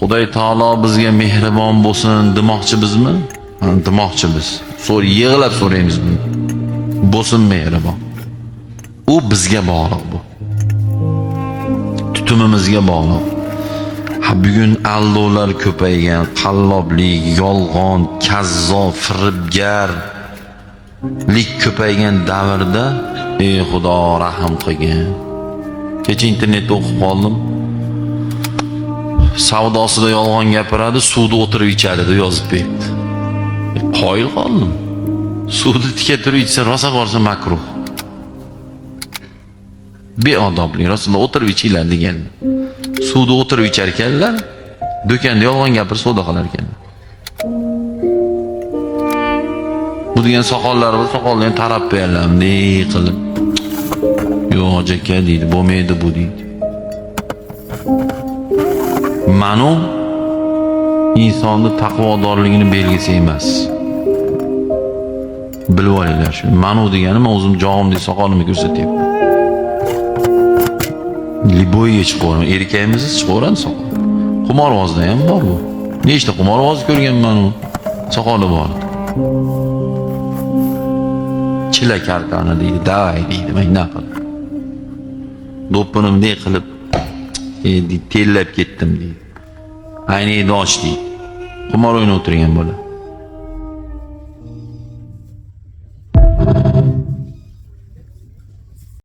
Xudoy taolo bizga mehribon bo'lsin demoqchi bizmi? Demoqchi biz. Yig'lab so'raymiz buni. Bo'lsin mehribon. U bizga bog'liq bu. Tutumimizga bog'liq. Bugun aldovlar ko'paygan, qalloblik, yolg'on, kazzob, firibgarlik ko'paygan davrda, ey Xudo rahim qilgin. Kecha internetda o'qib qoldim. Savdosida yolg'on gapiradi, suvda o'tirib ichadi deb yozib berdi. Qoyil qoldim. Suvda tika turib ichsa rosa borsa makruh. Beodoblik, rasululloh o'tirib ichinglar degan. Suvda o'tirib ichar ekanlar, do'konda yolg'on gapirib savdo qilar ekanlar. Bu degan soqollari bor, soqolni ham tarab berlamdek qilib. Yo'q aka deydi, bo'lmaydi bu deydi. Ma'no insonni taqvodorligini belgisi emas. Bilib olinglar shuni. Ma'no degani men o'zim jog'imdek soqolimni ko'rsatyapman. Liboyga chiqaman, erkakimiz chiqaveradi soqol. Qimorbozda ham bor bu. Nechta qimorboz ko'rganman u. Soqoli bor. Chila kartani deydi, davay deydi, men nima qildim? Do'ppinimdek qilib tellab ketdim deydi. Ayningni och deydi. Qimor o'ynab o'tirgan bola.